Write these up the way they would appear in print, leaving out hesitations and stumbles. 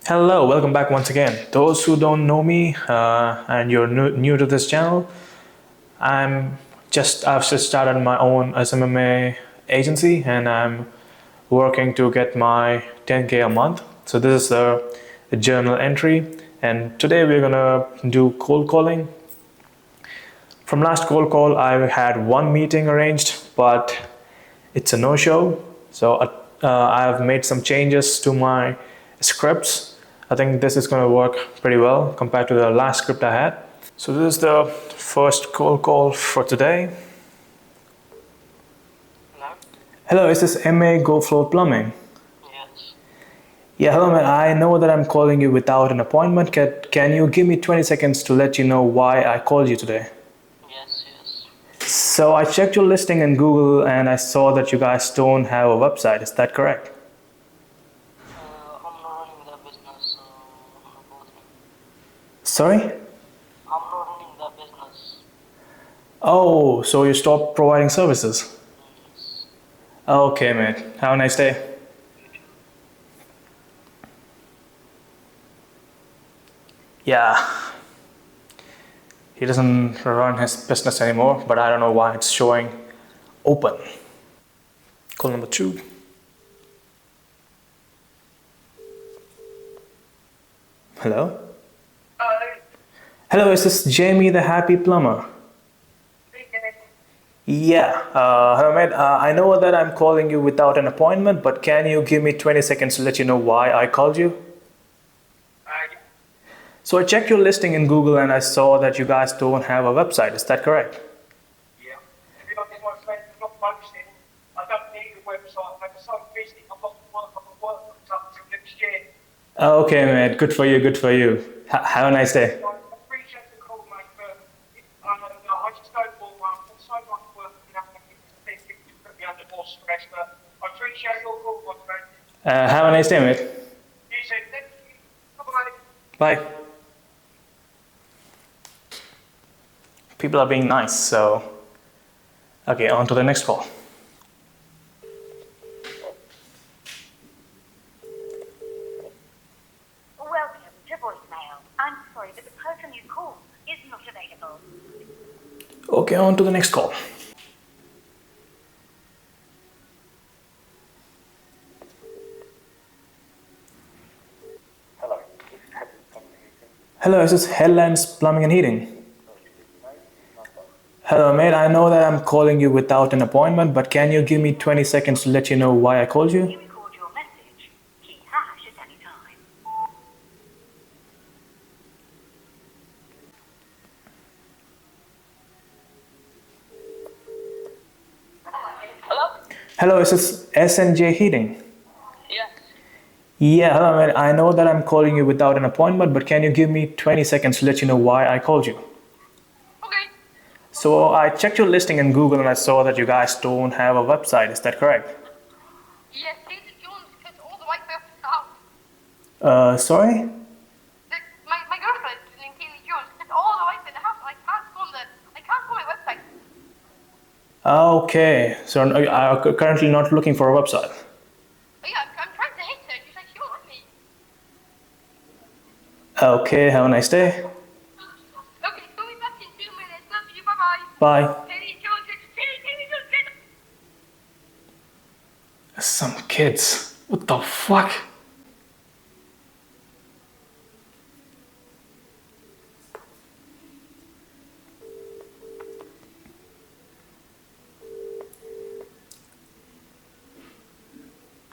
Hello, welcome back once again. Those who don't know me and you're new to this channel, I've just started my own SMMA agency and I'm working to get my 10K a month. So this is a journal entry, and today we're gonna do cold calling. From last cold call, I had one meeting arranged, but it's a no-show. So I've made some changes to my scripts. I think this is going to work pretty well compared to the last script I had. So this is the first cold call for today. Hello? Hello, is this MA Go Flow Plumbing? Yes. Yeah, hello man. I know that I'm calling you without an appointment. Can you give me 20 seconds to let you know why I called you today? Yes. So I checked your listing in Google and I saw that you guys don't have a website. Is that correct? I'm not running that business, unfortunately. Sorry? I'm not running that business. Oh, so you stopped providing services? Yes. Okay, mate. Have a nice day. Yeah. He doesn't run his business anymore, but I don't know why it's showing open. Call number 2. Hello? Hello, is this Jamie the Happy Plumber? Yeah. Hello, mate. I know that I'm calling you without an appointment, but can you give me 20 seconds to let you know why I called you? So I checked your listing in Google and I saw that you guys don't have a website. Is that correct? Yeah. To be honest, my friend, I'm not boasting. I don't need a website. I'm so busy. I'm not working up until next year. Okay, mate. Good for you. Good for you. Have a nice day. I appreciate the call, mate, but I just don't want one. I've got so much work and nothing to put me under more stress, but I appreciate your call, my friend. Have a nice day, mate. You said, thank you. Bye-bye. Bye. People are being nice, so okay, on to the next call. Welcome to voicemail. I'm sorry, but the person you called is not available. Okay, on to the next call. Hello, is this Headlands Plumbing and Heating? Hello, mate. I know that I'm calling you without an appointment, but can you give me 20 seconds to let you know why I called you? You record your message. Key hash at any time. Hello? Hello, is this SNJ Heating? Yes. Yeah, hello, mate. I know that I'm calling you without an appointment, but can you give me 20 seconds to let you know why I called you? Okay. So I checked your listing in Google and I saw that you guys don't have a website. Is that correct? Yes, David Jones gets all the way back to the house. Sorry? My girlfriend, named Kaylee Jones, gets all the way to the house. I can't go on my website. Okay, so you are currently not looking for a website. But yeah, I'm trying to hit her. She's like, she won't let me. Okay, have a nice day. Okay, call me back in 2 minutes. Love you. Bye-bye. Bye. Kaylee Jones, Kaylee Jones, Some kids. What the fuck?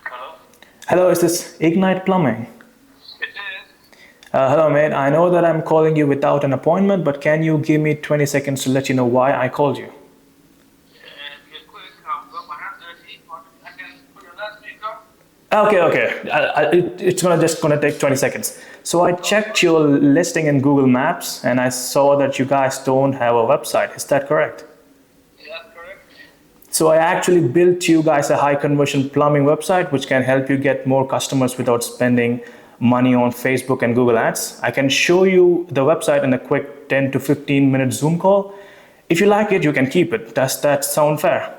Hello? Hello, is this Ignite Plumbing? It is. Hello, mate. I know that I'm calling you without an appointment, but can you give me 20 seconds to let you know why I called you? If you're quick, I've got my hands dirty. I can put your loudspeaker. Okay. It's just gonna take 20 seconds. So I checked your listing in Google Maps and I saw that you guys don't have a website. Is that correct? Yeah, that's correct. So I actually built you guys a high conversion plumbing website, which can help you get more customers without spending money on Facebook and Google Ads. I can show you the website in a quick 10 to 15 minute Zoom call. If you like it, you can keep it. Does that sound fair?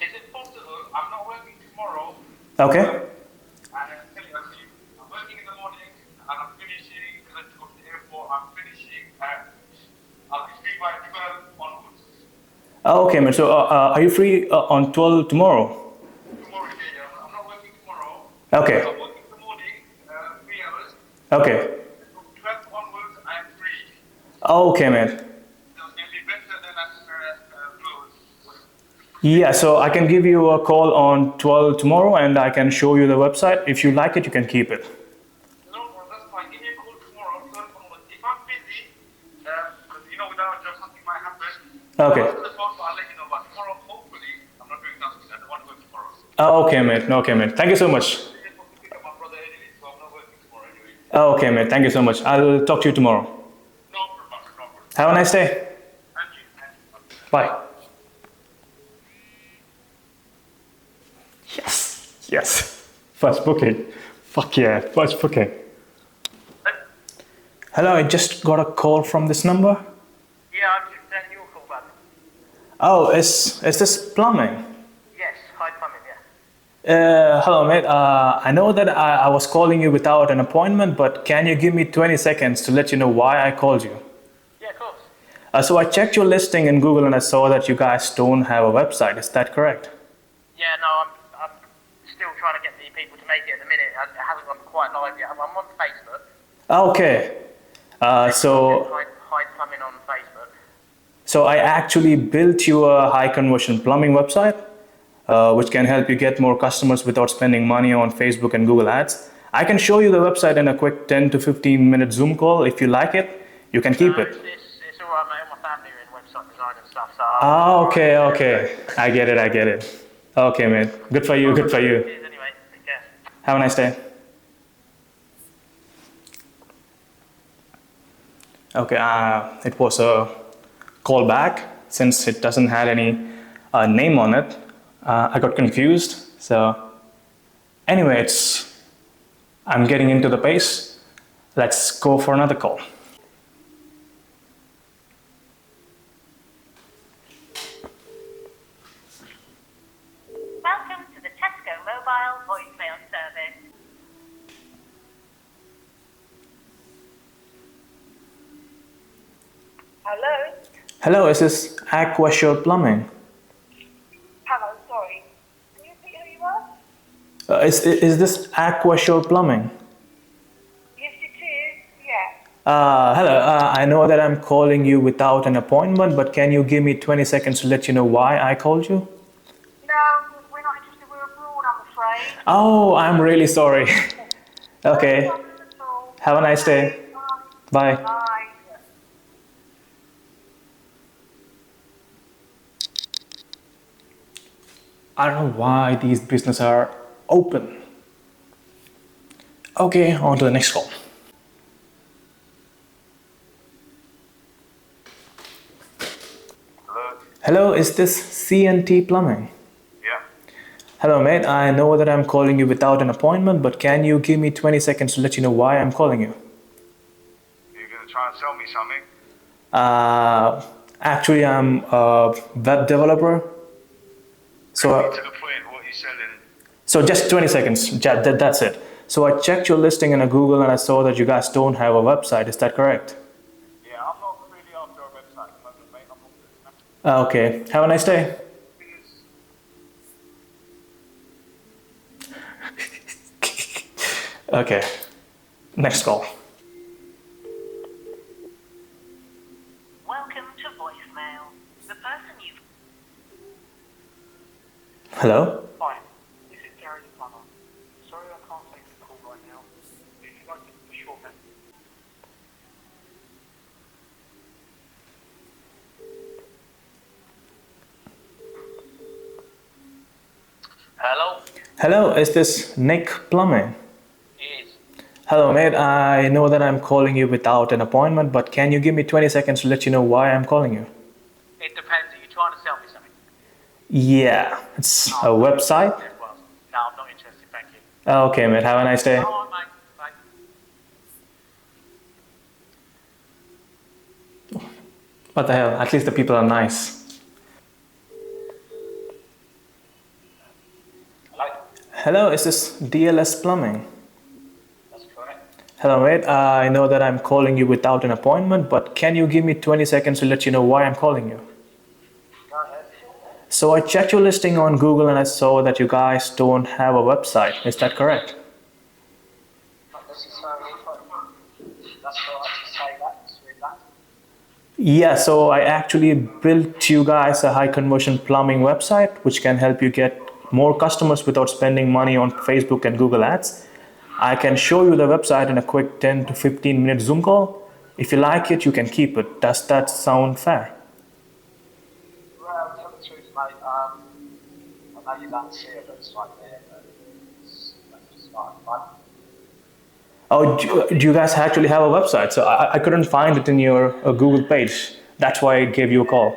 Is it possible? I'm not working tomorrow. Okay. And I'm working in the Oh, okay, mate. So, are you free on 12 tomorrow? Tomorrow, yeah. I'm not working tomorrow. Okay. I'm working the morning, 3 hours. Okay. From 12 onwards, I'm free. Oh, okay, mate. So it'll be better than after close. Yeah, so I can give you a call on 12 tomorrow and I can show you the website. If you like it, you can keep it. No, bro, that's fine. Give me a call tomorrow, 12 onwards. If I'm busy, because without a job, something might happen. Okay. After the phone, I'll let you know. But tomorrow, hopefully, I'm not doing nothing. I don't want to work tomorrow. Oh, okay, mate. Okay, mate. Thank you so much. I'm supposed to pick up my brother anyway, so I'm not working tomorrow anyway. Oh, okay, mate. Thank you so much. I'll talk to you tomorrow. No problem, no problem. Have a nice day. And you, and you. Bye. Yes. Yes. First booking. Fuck yeah. First booking. Hello, I just got a call from this number. Yeah, I'm just sending you a call back. Oh, is this plumbing? Yes, hi plumbing, yeah. Hello, mate. I know that I was calling you without an appointment, but can you give me 20 seconds to let you know why I called you? Yeah, of course. So I checked your listing in Google and I saw that you guys don't have a website. Is that correct? Yeah, no, I'm still trying to get the people to make it at the minute. It hasn't gone quite live yet. I'm on Facebook. Okay. So Hi plumbing on Facebook. So I actually built you a high conversion plumbing website, which can help you get more customers without spending money on Facebook and Google Ads. I can show you the website in a quick 10 to 15 minute Zoom call. If you like it, you can keep it. It's all right, mate. All my family are in website design and stuff, so... Okay, okay. I get it. Okay, man. Good for you. Cheers anyway. Take care. Have a nice day. Okay, it was a call back since it doesn't have any name on it. I got confused. So anyway, I'm getting into the pace. Let's go for another call. Welcome to the Tesco mobile voicemail service. Hello? Hello, is this Aquashore Plumbing? Hello, sorry. Can you repeat who you are? Is this Aquashore Plumbing? Yes, it is. Yeah. Hello, I know that I'm calling you without an appointment, but can you give me 20 seconds to let you know why I called you? No, we're not interested. We're abroad, I'm afraid. Oh, I'm really sorry. Okay, No problem at all. have a nice day. Bye. Bye. Bye. I don't know why these businesses are open. Okay, on to the next call. Hello? Hello, is this CNT Plumbing? Yeah? Hello, mate. I know that I'm calling you without an appointment, but can you give me 20 seconds to let you know why I'm calling you? You're going to try and sell me something? Actually, I'm a web developer. To the point, what you're selling. So just 20 seconds. That's it. So I checked your listing in a Google and I saw that you guys don't have a website. Is that correct? Yeah, I'm not really after a website at the moment, mate. I'm not doing that. Okay. Have a nice day. Okay. Next call. Welcome to voicemail. The person you've Hello? Hi, this is Gary the plumber. Sorry I can't take the call right now. If you'd like to for short message. Hello? Hello, is this Nick Plumbing? It is. Hello, mate. I know that I'm calling you without an appointment, but can you give me 20 seconds to let you know why I'm calling you? It depends. Are you trying to sell me something? Yeah, it's a website. Well, no, I'm not interested, thank you. Okay, mate. Have a nice day. All right, mate. Bye. What the hell? At least the people are nice. Hello? Hello, is this DLS Plumbing? That's correct. Hello, mate. I know that I'm calling you without an appointment, but can you give me 20 seconds to let you know why I'm calling you? Go ahead. So I checked your listing on Google and I saw that you guys don't have a website. Is that correct? Not necessarily, but that's all right to say that. Just read that. Yeah, so I actually built you guys a high conversion plumbing website which can help you get more customers without spending money on Facebook and Google Ads. I can show you the website in a quick 10 to 15 minute Zoom call. If you like it, you can keep it. Does that sound fair? Well, tell the truth, mate. I know you don't see it, but it's right there. But it's not fun. Oh, do you guys actually have a website? So I couldn't find it in your Google page. That's why I gave you a call.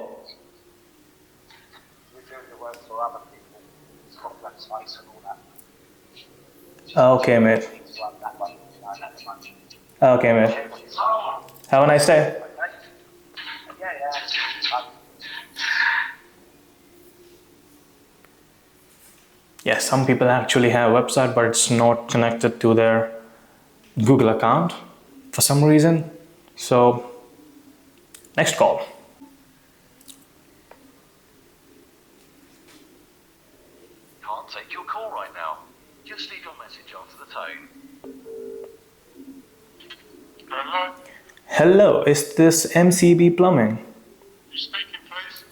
We do the work for other people. It's got websites and all that. Okay, mate. Things like that, but that's much. Okay, mate. Have a nice day. Yeah. Yes, some people actually have a website, but it's not connected to their Google account for some reason. So, next call. Can't take your call right now. Just leave your message after the tone. Hello, Hello, is this MCB Plumbing? you speaking, please?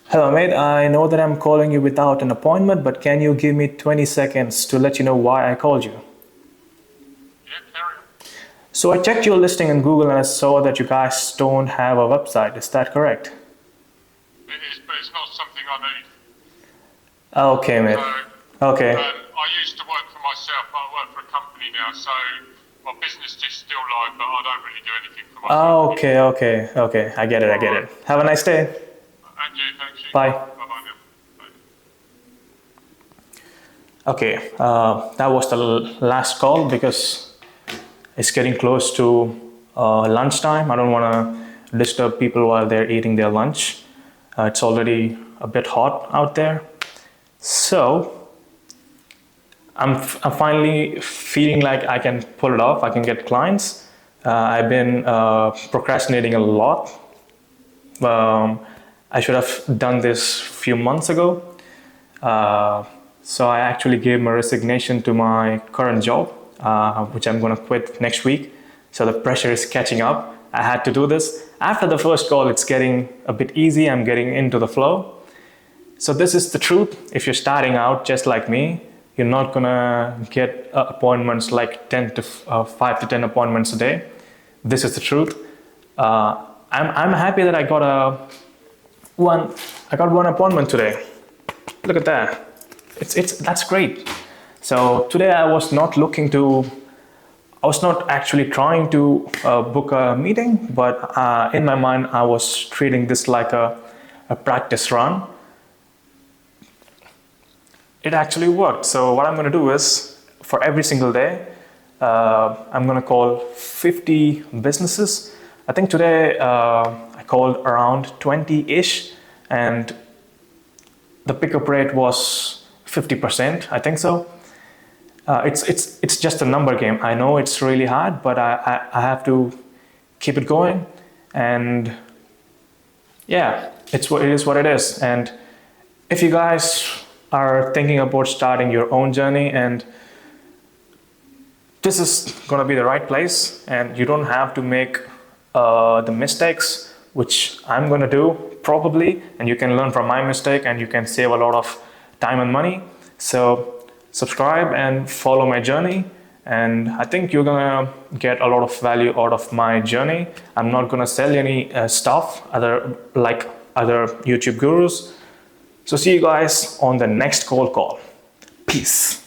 Hello, mate. I know that I'm calling you without an appointment, but can you give me 20 seconds to let you know why I called you? Yeah, carry on. So I checked your listing on Google and I saw that you guys don't have a website. Is that correct? It is, but it's not something I need. Okay, mate. So, Okay. I used to work for myself, but I work for a company now, so my business is still live, but I don't really do anything for myself. Okay. I get it. Have a nice day. And you, thank you. Bye. Bye-bye now. Bye. Okay, that was the last call because it's getting close to lunchtime. I don't want to disturb people while they're eating their lunch. It's already a bit hot out there. So, I'm finally feeling like I can pull it off. I can get clients. I've been procrastinating a lot. I should have done this a few months ago. So I actually gave my resignation to my current job, which I'm going to quit next week. So the pressure is catching up. I had to do this. After the first call, it's getting a bit easy. I'm getting into the flow. So this is the truth. If you're starting out just like me, you're not gonna get appointments like 5 to 10 appointments a day. This is the truth. I'm happy that I got one appointment today. Look at that. That's great. So today I was not actually trying to book a meeting, but in my mind I was treating this like a practice run. It actually worked. So what I'm going to do is, for every single day, I'm going to call 50 businesses. I think today I called around 20-ish, and the pickup rate was 50%. I think so. It's just a number game. I know it's really hard, but I have to keep it going. And yeah, it is what it is. And if you guys are thinking about starting your own journey, and this is going to be the right place, and you don't have to make the mistakes which I'm going to do probably, and you can learn from my mistake and you can save a lot of time and money. So subscribe and follow my journey, and I think you're gonna get a lot of value out of my journey. I'm not gonna sell any stuff like other YouTube gurus. So see you guys on the next call. Peace.